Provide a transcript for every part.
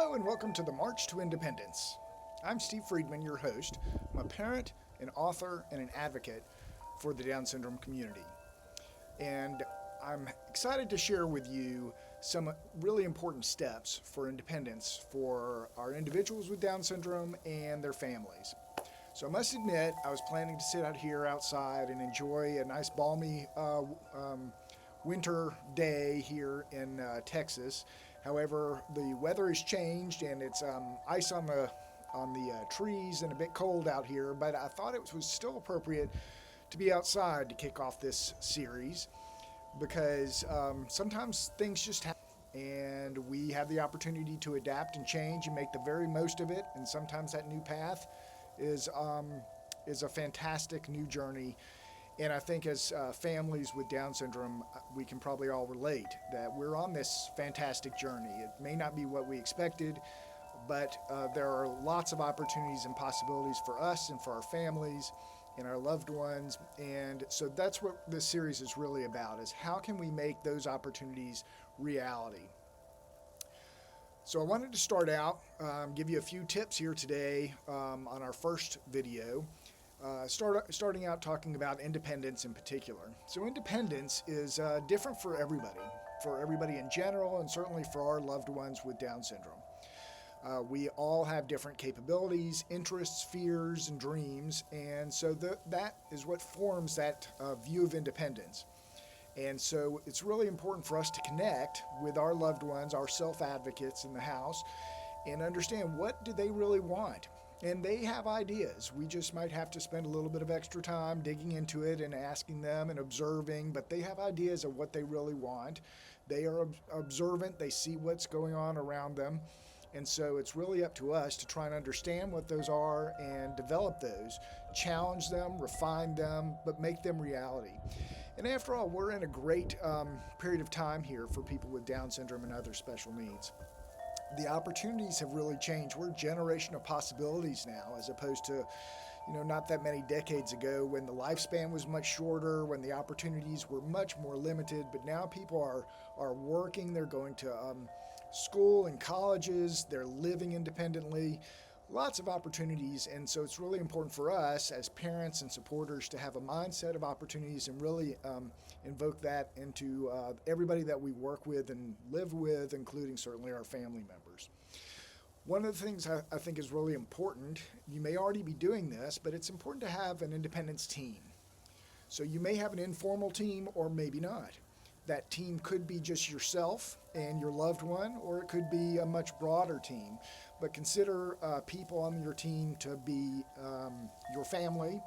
Hello and welcome to the March to Independence. I'm Steve Friedman, your host. I'm a parent, an author, and an advocate for the Down syndrome community. And I'm excited to share with you some really important steps for independence for our individuals with Down syndrome and their families. So I must admit, I was planning to sit out here outside and enjoy a nice balmy winter day here in Texas. However, the weather has changed and it's ice on the trees and a bit cold out here, but I thought it was still appropriate to be outside to kick off this series because sometimes things just happen and we have the opportunity to adapt and change and make the very most of it, and sometimes that new path is a fantastic new journey. And I think as families with Down syndrome, we can probably all relate that we're on this fantastic journey. It may not be what we expected, but there are lots of opportunities and possibilities for us and for our families and our loved ones. And so that's what this series is really about, is how can we make those opportunities reality? So I wanted to start out, give you a few tips here today on our first video. Starting out talking about independence in particular. So independence is different for everybody in general, and certainly for our loved ones with Down syndrome. We all have different capabilities, interests, fears, and dreams, and so that is what forms that view of independence. And so it's really important for us to connect with our loved ones, our self-advocates in the house, and understand what do they really want. And they have ideas. We just might have to spend a little bit of extra time digging into it and asking them and observing, but they have ideas of what they really want. They are observant. They see what's going on around them. And so it's really up to us to try and understand what those are and develop those, challenge them, refine them, but make them reality. And after all, we're in a great period of time here for people with Down syndrome and other special needs. The opportunities have really changed. We're a generation of possibilities now, as opposed to, not that many decades ago when the lifespan was much shorter, when the opportunities were much more limited. But now people are working, they're going to school and colleges, they're living independently, lots of opportunities. And so it's really important for us as parents and supporters to have a mindset of opportunities and really invoke that into everybody that we work with and live with, including certainly our family members. One of the things I think is really important, you may already be doing this, but it's important to have an independence team. So you may have an informal team or maybe not. That team could be just yourself and your loved one, or it could be a much broader team. But consider people on your team to be your family,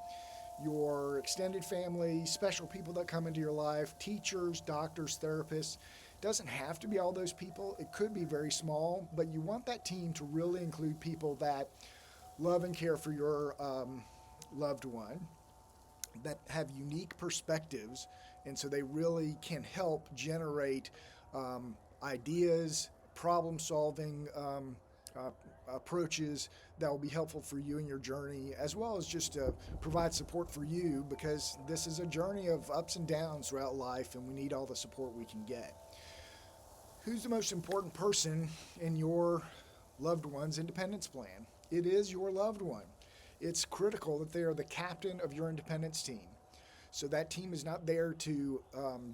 your extended family, special people that come into your life, teachers, doctors, therapists. It doesn't have to be all those people. It could be very small, but you want that team to really include people that love and care for your loved one, that have unique perspectives, and so they really can help generate ideas, problem-solving approaches that will be helpful for you in your journey, as well as just to provide support for you, because this is a journey of ups and downs throughout life, and we need all the support we can get. Who's the most important person in your loved one's independence plan? It is your loved one. It's critical that they are the captain of your independence team. So that team is not there to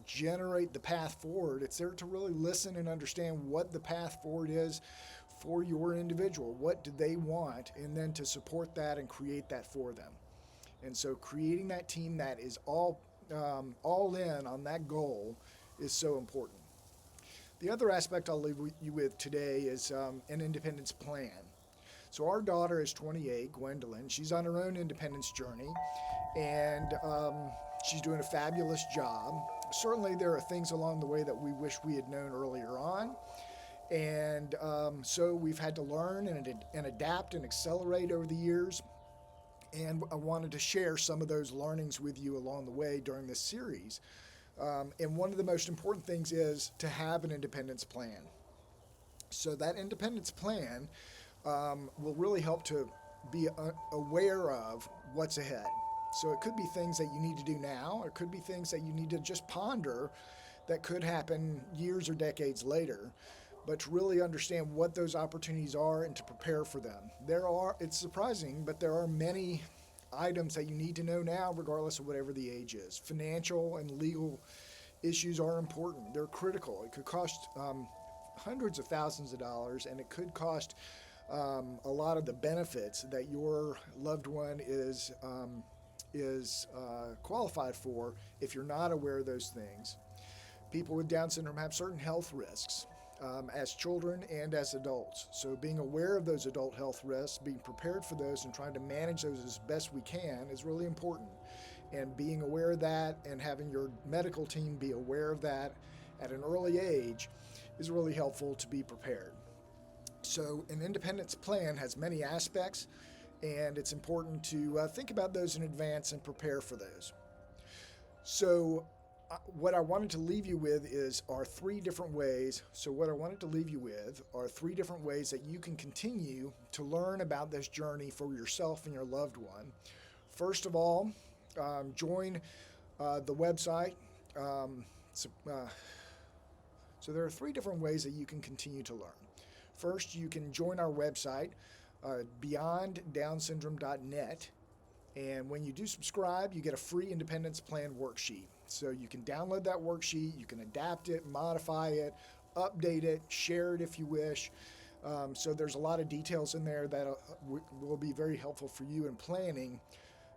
generate the path forward. It's there to really listen and understand what the path forward is for your individual. What do they want? And then to support that and create that for them. And so creating that team that is all in on that goal is so important. The other aspect I'll leave you with today is an independence plan. So our daughter is 28, Gwendolyn. She's on her own independence journey, and she's doing a fabulous job. Certainly there are things along the way that we wish we had known earlier on, and so we've had to learn and adapt and accelerate over the years, and I wanted to share some of those learnings with you along the way during this series. And one of the most important things is to have an independence plan. So that independence plan will really help to be aware of what's ahead. So it could be things that you need to do now, or it could be things that you need to just ponder that could happen years or decades later. but to really understand what those opportunities are and to prepare for them. It's surprising, but there are many items that you need to know now, regardless of whatever the age is. Financial and legal issues are important. They're critical. It could cost hundreds of thousands of dollars, and it could cost a lot of the benefits that your loved one is qualified for if you're not aware of those things. People with Down syndrome have certain health risks as children and as adults. So being aware of those adult health risks, being prepared for those, and trying to manage those as best we can is really important. And being aware of that and having your medical team be aware of that at an early age is really helpful to be prepared. So an independence plan has many aspects, and it's important to think about those in advance and prepare for those. So what I wanted to leave you with are three different ways. So what I wanted to leave you with are three different ways that you can continue to learn about this journey for yourself and your loved one. First of all, join the website. So there are three different ways that you can continue to learn. First, you can join our website, beyonddownsyndrome.net. And when you do subscribe, you get a free independence plan worksheet. So you can download that worksheet, you can adapt it, modify it, update it, share it if you wish. So there's a lot of details in there that will be very helpful for you in planning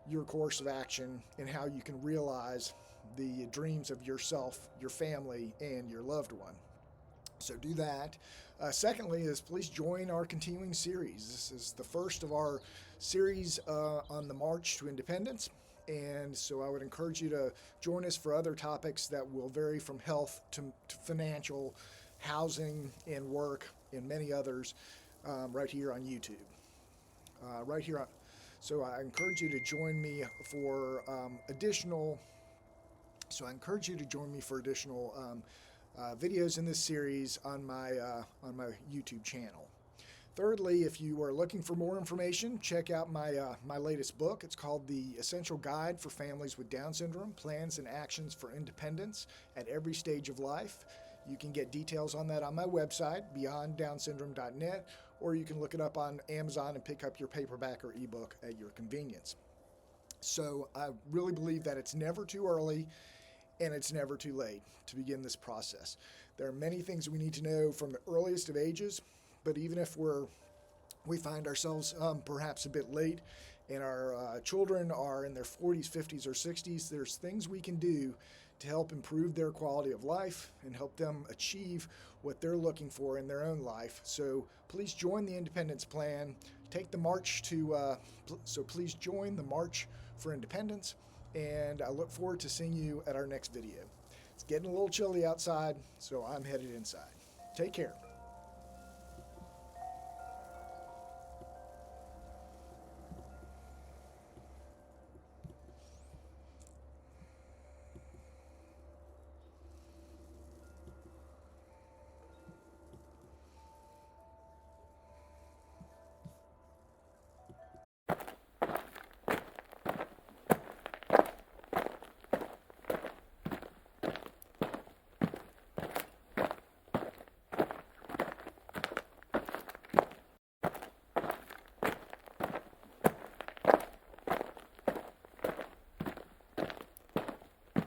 your course of action and how you can realize the dreams of yourself, your family, and your loved one. So do that. Secondly is please join our continuing series. This is the first of our series on the March to Independence. And so I would encourage you to join us for other topics that will vary from health to financial, housing, and work, and many others right here on YouTube. So I encourage you to join me for additional videos in this series on my YouTube channel. Thirdly, if you are looking for more information, check out my latest book. It's called The Essential Guide for Families with Down Syndrome, Plans and Actions for Independence at Every Stage of Life. You can get details on that on my website, beyonddownsyndrome.net, or you can look it up on Amazon and pick up your paperback or ebook at your convenience. So I really believe that it's never too early and it's never too late to begin this process. There are many things we need to know from the earliest of ages, but even if we find ourselves perhaps a bit late and our children are in their 40s, 50s, or 60s, there's things we can do to help improve their quality of life and help them achieve what they're looking for in their own life. So please join the Independence Plan. Take the march so please join the March for Independence, and I look forward to seeing you at our next video. It's getting a little chilly outside, so I'm headed inside. Take care.